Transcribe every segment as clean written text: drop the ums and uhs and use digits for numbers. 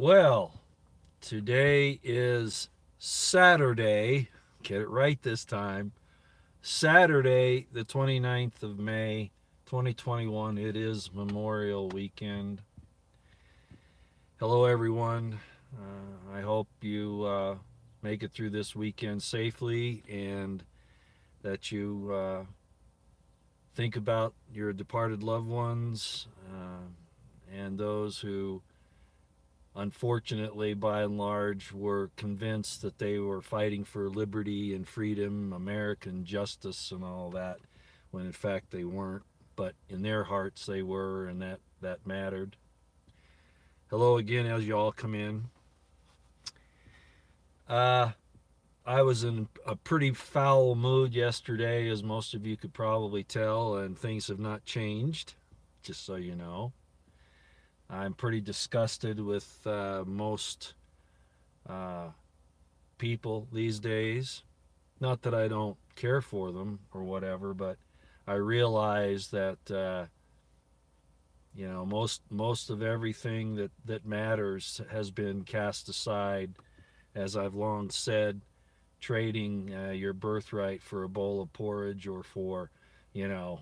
Well, today is Saturday. Get it right this time. Saturday, the 29th of May, 2021. It is Memorial Weekend. Hello, everyone. I hope you make it through this weekend safely and that you think about your departed loved ones and those who unfortunately, by and large, were convinced that they were fighting for liberty and freedom, American justice, and all that, when in fact they weren't. But in their hearts, they were, and that mattered. Hello again, as you all come in. Uh, I was in a pretty foul mood yesterday, as most of you could probably tell, and things have not changed, just so you know. I'm pretty disgusted with most uh, people these days. Not that I don't care for them or whatever, but I realize that most of everything that matters has been cast aside. As I've long said, trading your birthright for a bowl of porridge or for, you know,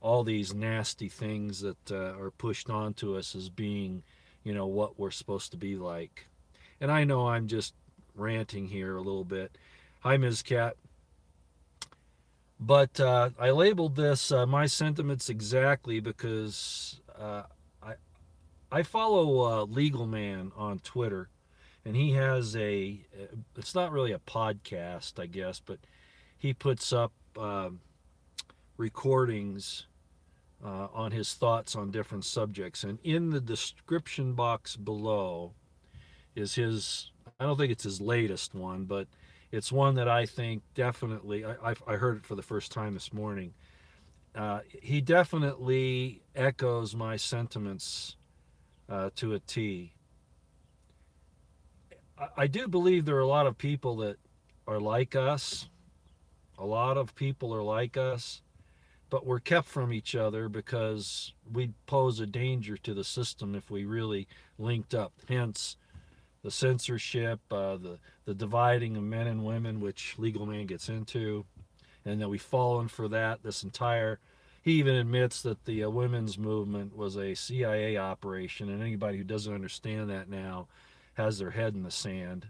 all these nasty things that are pushed onto us as being, what we're supposed to be like. And I know I'm just ranting here a little bit. Hi, Ms. Cat. But I labeled this my sentiments exactly because I I follow Legal Man on Twitter, and he has it's not really a podcast, I guess, but he puts up recordings on his thoughts on different subjects, and in the description box below is his. I don't think it's his latest one, but it's one that I think definitely. I heard it for the first time this morning. He definitely echoes my sentiments to a T. I do believe there are a lot of people that are like us. A lot of people are like us, but we're kept from each other because we'd pose a danger to the system if we really linked up. Hence, the censorship, the dividing of men and women, which Legal Man gets into, and that we've fallen for that. This entire, he even admits that the women's movement was a CIA operation, and anybody who doesn't understand that now has their head in the sand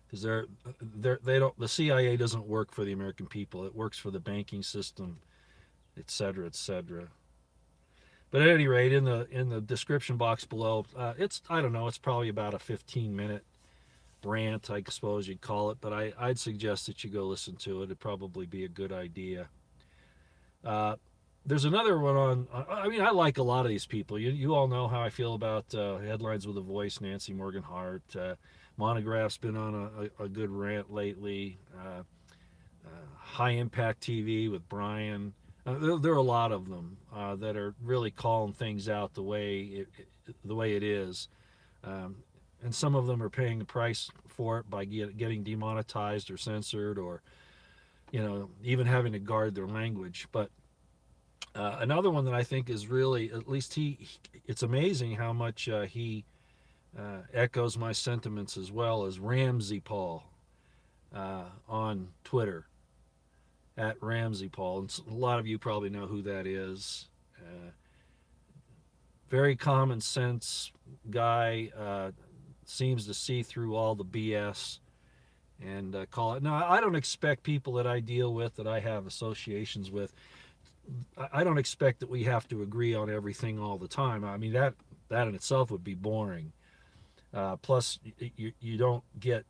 because they don't. The CIA doesn't work for the American people. It works for the banking system, et cetera, et cetera. But at any rate, in the description box below, it's I don't know. It's probably about a 15-minute rant, I suppose you'd call it. But I'd suggest that you go listen to it. It'd probably be a good idea. Uh, there's another one on. I mean, I like a lot of these people. You all know how I feel about Headlines with a Voice, Nancy Morgan Hart. Monograph's been on a good rant lately. High Impact TV with Brian. There are a lot of them that are really calling things out the way it is, um, and some of them are paying the price for it by getting demonetized or censored, or even having to guard their language. But another one that I think is really, at least it's amazing how much he echoes my sentiments as well as Ramsey Paul on Twitter at Ramsey Paul. And a lot of you probably know who that is. Very common sense guy, seems to see through all the BS and call it. Now, I don't expect people that I deal with, that I have associations with, I don't expect that we have to agree on everything all the time. I mean, that in itself would be boring. Plus, you don't get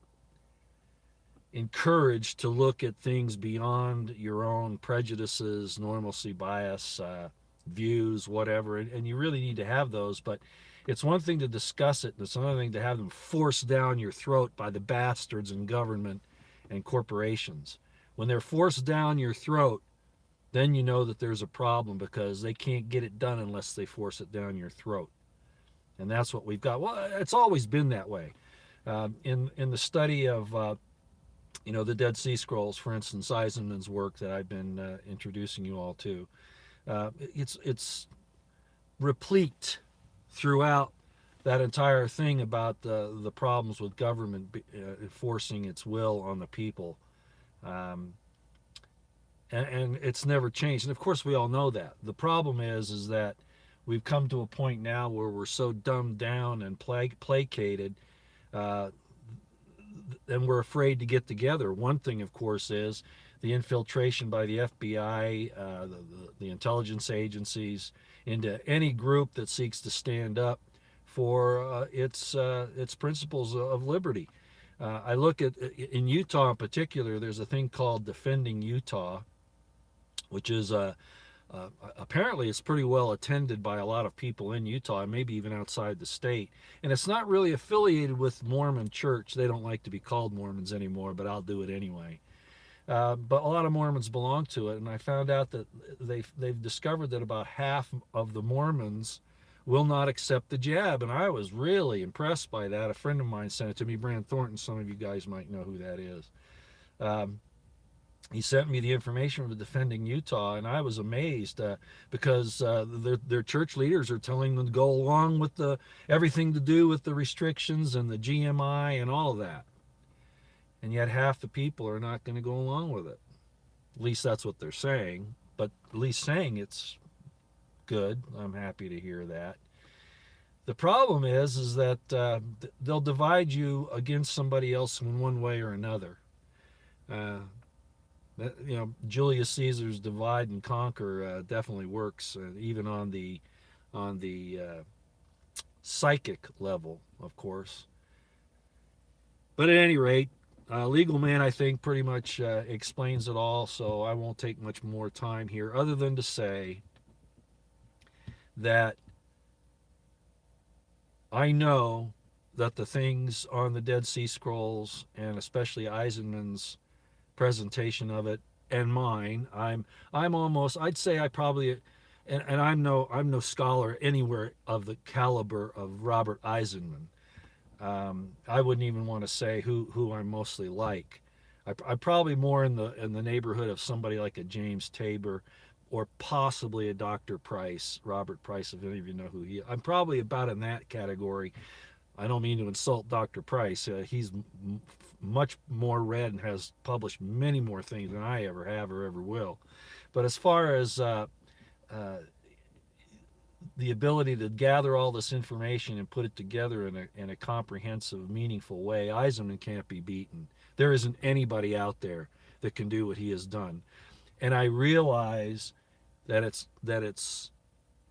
encouraged to look at things beyond your own prejudices, normalcy, bias, views, whatever, and you really need to have those. But it's one thing to discuss it, and it's another thing to have them forced down your throat by the bastards in government and corporations. When they're forced down your throat, then you know that there's a problem because they can't get it done unless they force it down your throat. And that's what we've got. Well, it's always been that way. In the study of the Dead Sea Scrolls, for instance, Eisenman's work that I've been introducing you all to, it's replete throughout that entire thing about the problems with government enforcing its will on the people. Um, and it's never changed. And of course, we all know that. The problem is that we've come to a point now where we're so dumbed down and placated, uh, and we're afraid to get together. One thing, of course, is the infiltration by the FBI, the intelligence agencies, into any group that seeks to stand up for its principles of liberty. I look at in Utah in particular. There's a thing called Defending Utah, which is apparently it's pretty well attended by a lot of people in Utah, and maybe even outside the state. And it's not really affiliated with Mormon Church. They don't like to be called Mormons anymore, but I'll do it anyway. But a lot of Mormons belong to it, and I found out that they've discovered that about half of the Mormons will not accept the jab, and I was really impressed by that. A friend of mine sent it to me, Brand Thornton. Some of you guys might know who that is. Um, he sent me the information from Defending Utah, and I was amazed because their church leaders are telling them to go along with the everything to do with the restrictions and the GMI and all of that, and yet half the people are not going to go along with it. At least that's what they're saying. But at least saying it's good. I'm happy to hear that. The problem is that they'll divide you against somebody else in one way or another. Uh, Julius Caesar's divide and conquer definitely works, even on the psychic level, of course. But at any rate, Legal Man, I think, pretty much explains it all, so I won't take much more time here, other than to say that I know that the things on the Dead Sea Scrolls, and especially Eisenman's presentation of it, and mine, I'm almost, I'd say I probably, and I'm no scholar anywhere of the caliber of Robert Eisenman. I wouldn't even want to say who I'm mostly like. I'm probably more in the neighborhood of somebody like a James Tabor, or possibly a Dr. Price, Robert Price, if any of you know who he is. I'm probably about in that category. I don't mean to insult Dr. Price. He's much more read and has published many more things than I ever have or ever will. But as far as uh, the ability to gather all this information and put it together in a comprehensive, meaningful way, Eisenman can't be beaten. There isn't anybody out there that can do what he has done. And I realize that it's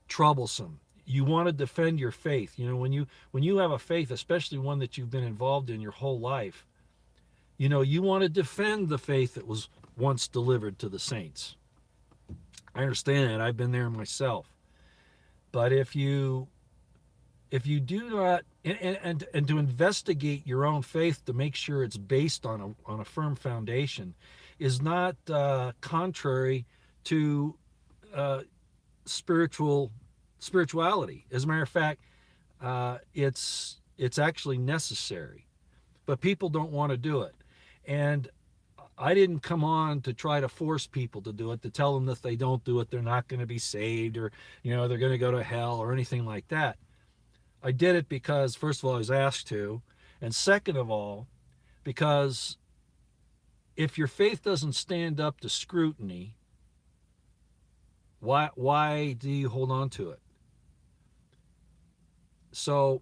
troublesome. You want to defend your faith. When you have a faith, especially one that you've been involved in your whole life, you want to defend the faith that was once delivered to the saints. I understand that. I've been there myself. But if you do not, and to investigate your own faith to make sure it's based on a firm foundation, is not contrary to uh, spirituality. As a matter of fact, it's actually necessary, but people don't want to do it. And I didn't come on to try to force people to do it, to tell them that if they don't do it, they're not going to be saved, or they're going to go to hell or anything like that. I did it because, first of all, I was asked to, and second of all, because if your faith doesn't stand up to scrutiny, why do you hold on to it? So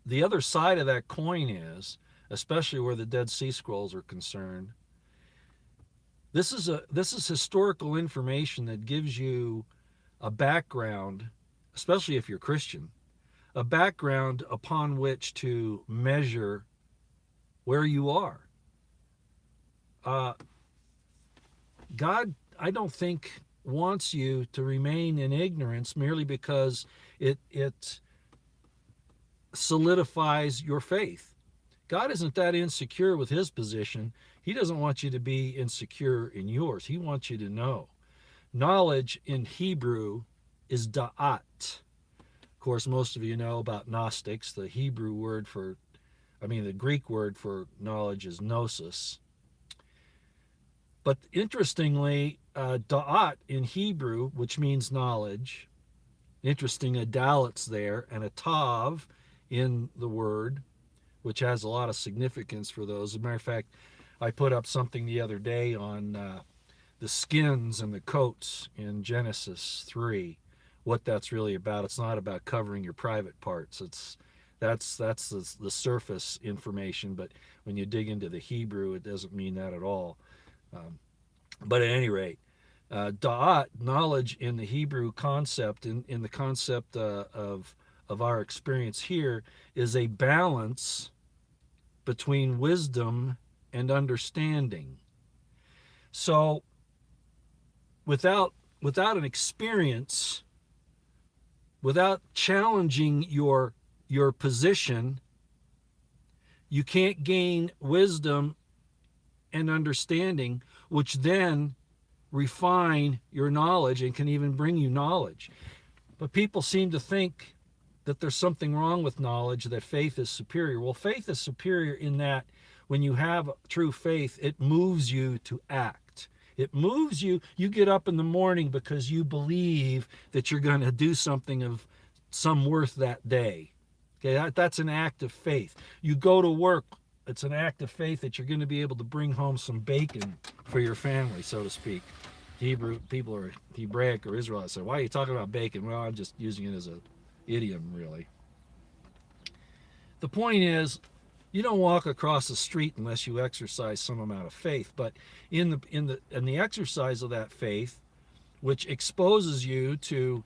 the other side of that coin is, especially where the Dead Sea Scrolls are concerned, this is historical information that gives you a background, especially if you're Christian, a background upon which to measure where you are. Uh, God, I don't think, wants you to remain in ignorance merely because it solidifies your faith. God isn't that insecure with his position. He doesn't want you to be insecure in yours. He wants you to know. Knowledge in Hebrew is da'at. Of course, most of you know about Gnostics. The Greek word for knowledge is gnosis. But interestingly, da'at in Hebrew, which means knowledge, Interesting adalets there, and a tav in the word, which has a lot of significance for those. As a matter of fact, I put up something the other day on the skins and the coats in Genesis 3, what that's really about. It's not about covering your private parts. That's the surface information, but when you dig into the Hebrew, it doesn't mean that at all. Um, but at any rate, da'at, knowledge in the Hebrew concept, in the concept of our experience here, is a balance between wisdom and understanding. So without an experience, without challenging your position, you can't gain wisdom and understanding, which then refine your knowledge and can even bring you knowledge. But people seem to think that there's something wrong with knowledge, that faith is superior. Well, faith is superior in that when you have true faith, it moves you to act. It moves you. You get up in the morning because you believe that you're going to do something of some worth that day. Okay, that's an act of faith. You go to work. It's an act of faith that you're going to be able to bring home some bacon for your family, so to speak. Hebrew people are Hebraic or Israelite say, "Why are you talking about bacon?" Well, I'm just using it as an idiom, really. The point is, you don't walk across the street unless you exercise some amount of faith. But in the exercise of that faith, which exposes you to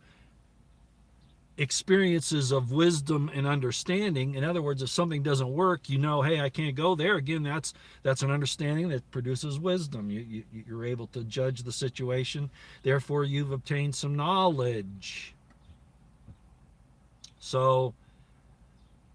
experiences of wisdom and understanding. In other words, if something doesn't work, you know, hey, I can't go there. Again, that's an understanding that produces wisdom. You're able to judge the situation. Therefore, you've obtained some knowledge. So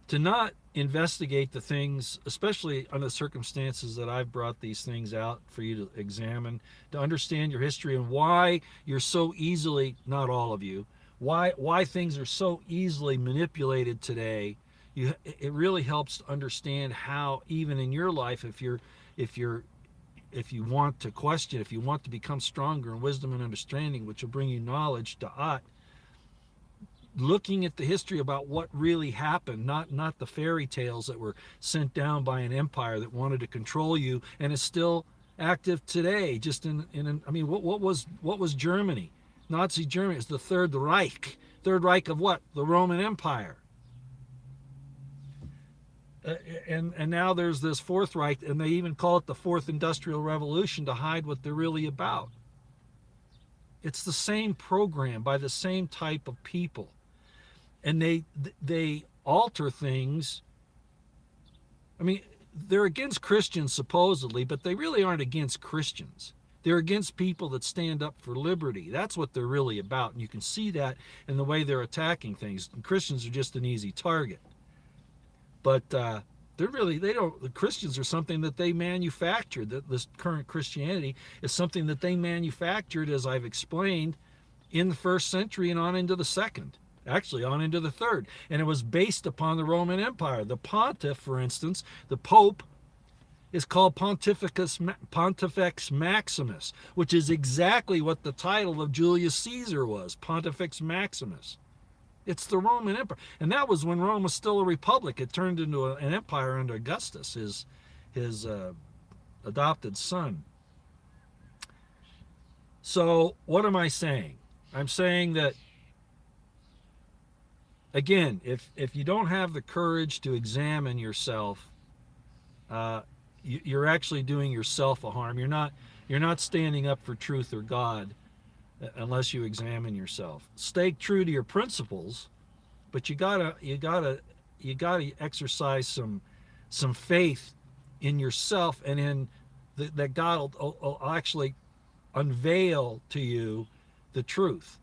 to not investigate the things, especially under the circumstances that I've brought these things out for you to examine, to understand your history and why you're so easily, not all of you, why things are so easily manipulated today, it really helps to understand how even in your life, if you want to question, if you want to become stronger in wisdom and understanding, which will bring you knowledge, da'at, looking at the history about what really happened, not the fairy tales that were sent down by an empire that wanted to control you and is still active today. Just I mean, what was Germany? Nazi Germany is the Third Reich. Third Reich of what? The Roman Empire. And now there's this Fourth Reich, and they even call it the Fourth Industrial Revolution to hide what they're really about. It's the same program by the same type of people. And they alter things. I mean, they're against Christians supposedly, but they really aren't against Christians. They're against people that stand up for liberty. That's what they're really about. And you can see that in the way they're attacking things. And Christians are just an easy target. But the Christians are something that they manufactured. This current Christianity is something that they manufactured, as I've explained, in the first century and on into the second. Actually, on into the third. And it was based upon the Roman Empire. The pontiff, for instance, the Pope, is called Pontifex Maximus, which is exactly what the title of Julius Caesar was, Pontifex Maximus. It's the Roman Empire. And that was when Rome was still a republic. It turned into an empire under Augustus, his adopted son. So what am I saying? I'm saying that, again, if you don't have the courage to examine yourself, you're actually doing yourself a harm. You're not standing up for truth or God unless you examine yourself. Stay true to your principles, but you gotta exercise some faith in yourself and in that God will actually unveil to you the truth.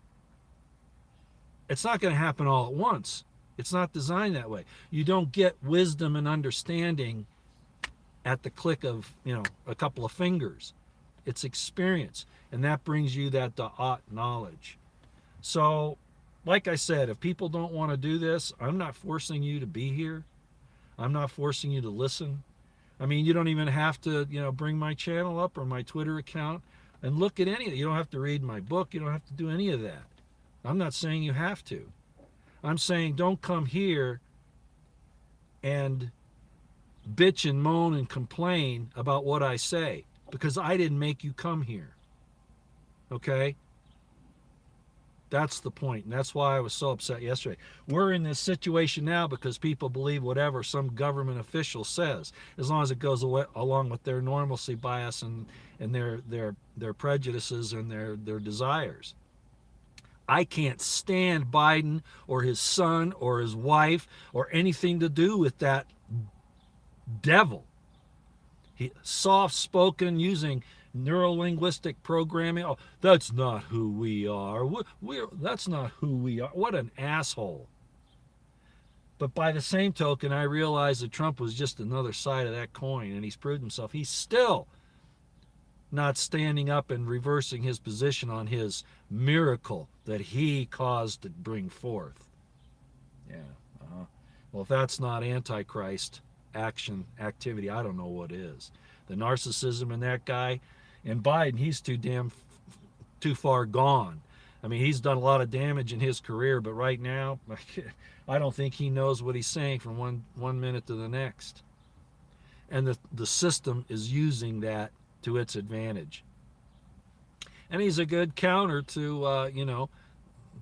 It's not going to happen all at once. It's not designed that way. You don't get wisdom and understanding at the click of, a couple of fingers. It's experience, and that brings you that da'at knowledge. So, like I said, if people don't want to do this, I'm not forcing you to be here. I'm not forcing you to listen. I mean, you don't even have to, bring my channel up or my Twitter account and look at any of it. You don't have to read my book. You don't have to do any of that. I'm not saying you have to. I'm saying don't come here and bitch and moan and complain about what I say, because I didn't make you come here. Okay? That's the point, and that's why I was so upset yesterday. We're in this situation now because people believe whatever some government official says, as long as it goes along with their normalcy bias and their prejudices and their desires. I can't stand Biden or his son or his wife or anything to do with that devil. He soft-spoken, using neuro-linguistic programming. Oh, that's not who we are. That's not who we are. What an asshole. But by the same token, I realized that Trump was just another side of that coin, and he's proved himself. He's still not standing up and reversing his position on his miracle that he caused to bring forth. Yeah. Well, if that's not Antichrist activity, I don't know what is. The narcissism in that guy, and Biden, he's too far gone. I mean, he's done a lot of damage in his career, but right now, I don't think he knows what he's saying from one minute to the next. And the system is using that to its advantage. And he's a good counter to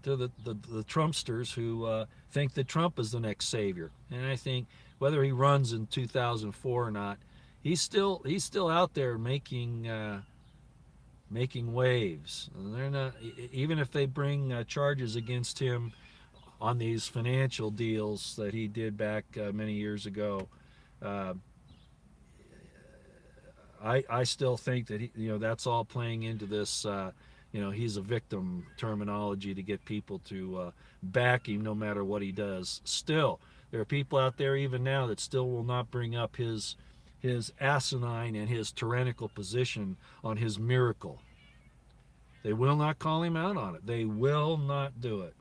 to the Trumpsters who think that Trump is the next savior. And I think whether he runs in 2004 or not, he's still out there making waves. They're not, even if they bring charges against him on these financial deals that he did back many years ago. I still think that that's all playing into this. He's a victim terminology to get people to back him no matter what he does. Still, there are people out there even now that still will not bring up his asinine and his tyrannical position on his miracle. They will not call him out on it. They will not do it.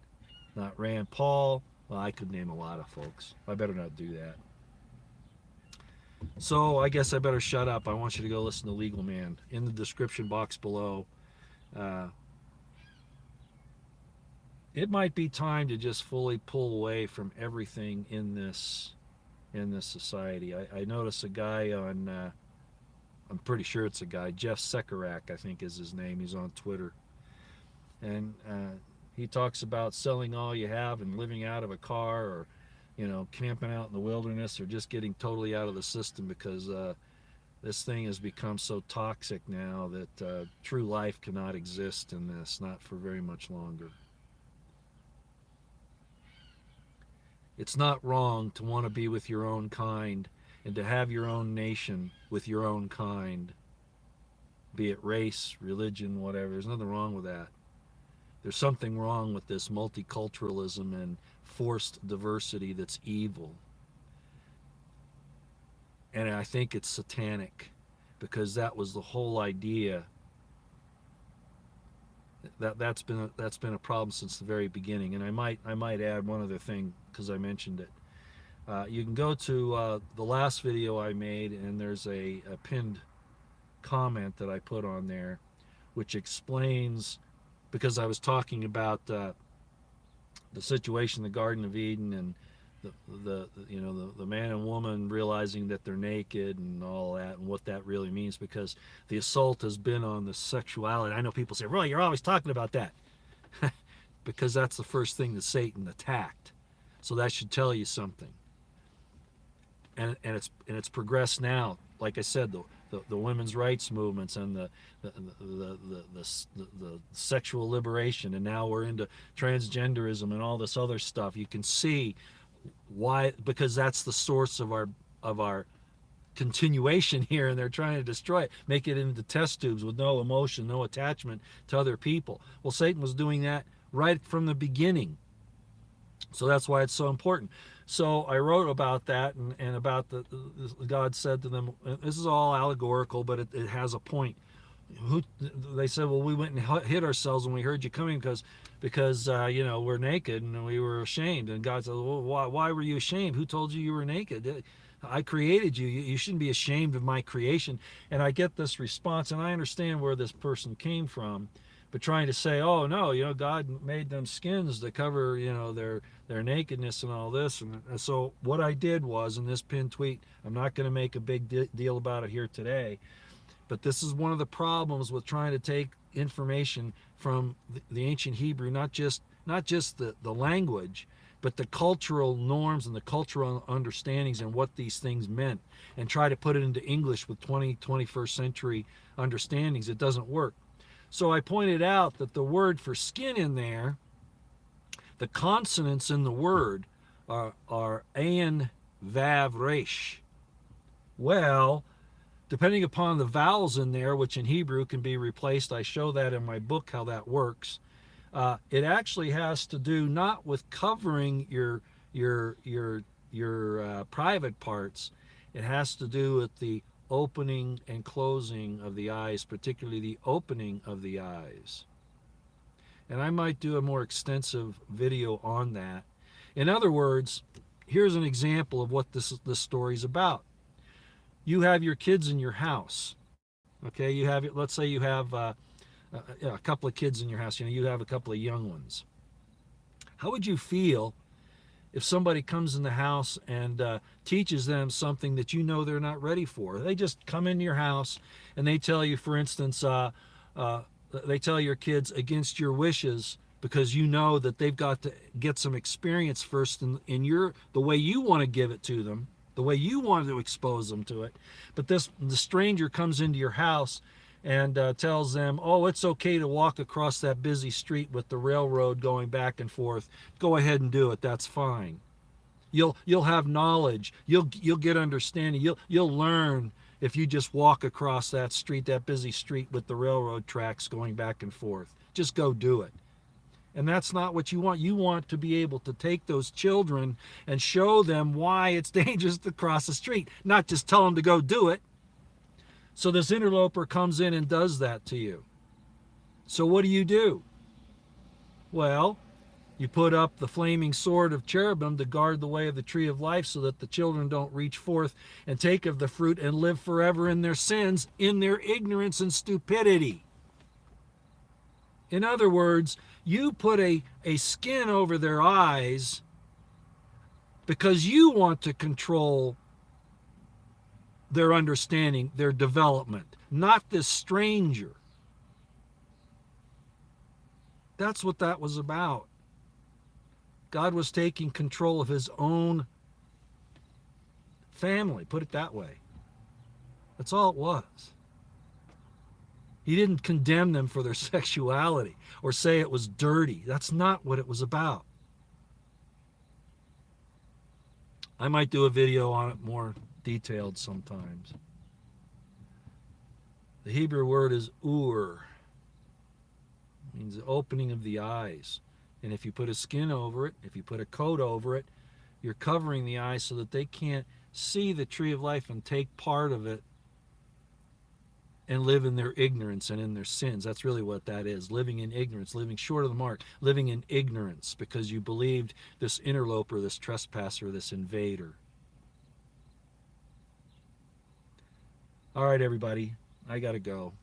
Not Rand Paul. Well, I could name a lot of folks. I better not do that. So I guess I better shut up. I want you to go listen to Legal Man. In the description box below, it might be time to just fully pull away from everything in this society. I noticed a guy on, I'm pretty sure it's a guy, Jeff Sekarak, I think is his name. He's on Twitter. And he talks about selling all you have and living out of a car, or camping out in the wilderness, or just getting totally out of the system, because this thing has become so toxic now that true life cannot exist in this, not for very much longer. It's not wrong to want to be with your own kind and to have your own nation with your own kind, be it race, religion, whatever. There's nothing wrong with that. There's something wrong with this multiculturalism and forced diversity that's evil. And I think it's satanic, because that was the whole idea. That's been a problem since the very beginning. And I might add one other thing, because I mentioned it. You can go to the last video I made, and there's a pinned comment that I put on there, which explains, because I was talking about the situation in the Garden of Eden, and the man and woman realizing that they're naked and all that, and what that really means, because the assault has been on the sexuality. I know people say, "Roy, you're always talking about that," because that's the first thing that Satan attacked. So that should tell you something. And it's progressed now. Like I said, the women's rights movements and the sexual liberation, and now we're into transgenderism and all this other stuff. You can see why, because that's the source of our continuation here, and they're trying to destroy it, make it into test tubes with no emotion, no attachment to other people. Well, Satan was doing that right from the beginning. So that's why it's so important. So I wrote about that, and about God said to them, this is all allegorical, but it has a point. They said, well, we went and hid ourselves when we heard you coming because we're naked and we were ashamed. And God said, well, why were you ashamed? Who told you were naked? I created you. You shouldn't be ashamed of my creation. And I get this response, and I understand where this person came from, But trying to say, oh no, God made them skins to cover, their nakedness and all this. And so what I did was, in this pinned tweet, I'm not going to make a big deal about it here today, but this is one of the problems with trying to take information from the ancient Hebrew, not just the language, but the cultural norms and the cultural understandings and what these things meant, and try to put it into English with 21st century understandings. It doesn't work. So I pointed out that the word for skin in there, the consonants in the word are ayin, vav, resh. Well, depending upon the vowels in there, which in Hebrew can be replaced, I show that in my book how that works. It actually has to do not with covering your private parts. It has to do with the opening and closing of the eyes, particularly the opening of the eyes. And I might do a more extensive video on that. In other words, here's an example of what this story's about. You have your kids in your house. Okay, let's say you have a couple of kids in your house. You have a couple of young ones. How would you feel if somebody comes in the house and teaches them something that they're not ready for? They just come into your house and they tell you, for instance, they tell your kids against your wishes, because that they've got to get some experience first in the way you want to give it to them, the way you want to expose them to it. But the stranger comes into your house and tells them, oh, it's okay to walk across that busy street with the railroad going back and forth. Go ahead and do it. That's fine. You'll have knowledge. You'll get understanding. You'll learn if you just walk across that street, that busy street with the railroad tracks going back and forth. Just go do it. And that's not what you want. You want to be able to take those children and show them why it's dangerous to cross the street, not just tell them to go do it. So this interloper comes in and does that to you. So what do? Well, you put up the flaming sword of cherubim to guard the way of the tree of life, so that the children don't reach forth and take of the fruit and live forever in their sins, in their ignorance and stupidity. In other words, you put a skin over their eyes because you want to control their understanding, their development, not this stranger. That's what that was about. God was taking control of his own family, put it that way. That's all it was. He didn't condemn them for their sexuality or say it was dirty. That's not what it was about. I might do a video on it more detailed sometimes. The Hebrew word is ur. It means the opening of the eyes. And if you put a skin over it, if you put a coat over it, you're covering the eyes so that they can't see the tree of life and take part of it and live in their ignorance and in their sins. That's really what that is. Living in ignorance, living short of the mark, living in ignorance because you believed this interloper, this trespasser, this invader. All right, everybody, I got to go.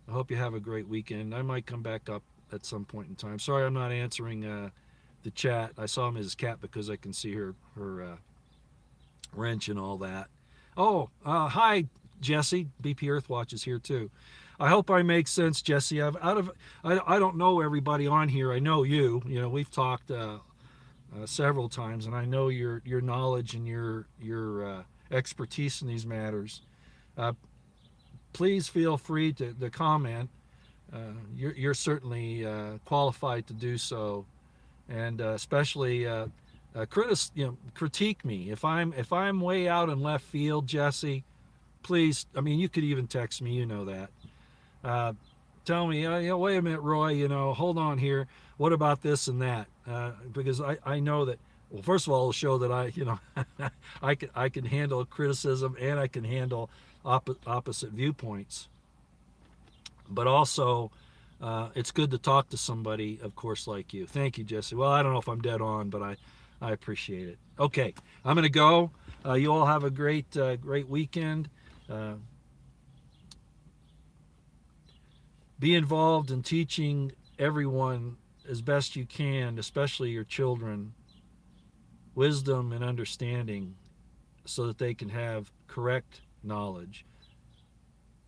I hope you have a great weekend. I might come back up at some point in time. Sorry I'm not answering the chat. I saw Mrs. Cat because I can see her wrench and all that. Oh, hi, Jesse. BP Earthwatch is here too. I hope I make sense, Jesse. I don't know everybody on here. I know you. We've talked several times, and I know your knowledge and your expertise in these matters. Please feel free to comment. You're certainly qualified to do so, and especially critique me if I'm way out in left field, Jesse. Please, you could even text me. You know that. Tell me, wait a minute, Roy. Hold on here. What about this and that? Because I know that. Well, first of all, it'll show that I can handle criticism and I can handle opposite viewpoints. But also, it's good to talk to somebody, of course, like you. Thank you, Jesse. Well, I don't know if I'm dead on, but I appreciate it. Okay, I'm going to go. You all have a great weekend. Be involved in teaching everyone as best you can, especially your children, wisdom and understanding so that they can have correct knowledge.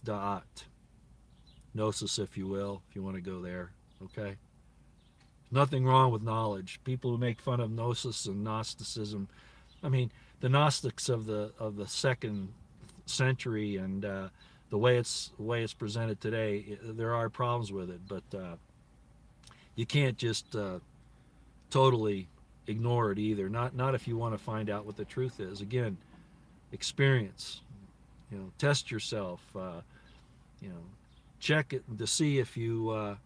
Da'at. Gnosis, if you will, if you want to go there. Okay? Nothing wrong with knowledge. People who make fun of Gnosis and Gnosticism, I mean, the Gnostics of the second century and the way it's presented today, there are problems with it, but you can't just totally ignore it either. Not if you want to find out what the truth is. Again, experience. Test yourself. You know, check it to see if you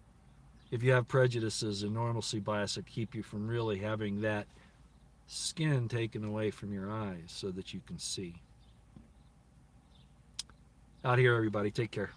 have prejudices and normalcy bias that keep you from really having that skin taken away from your eyes so that you can see. Out here, everybody. Take care.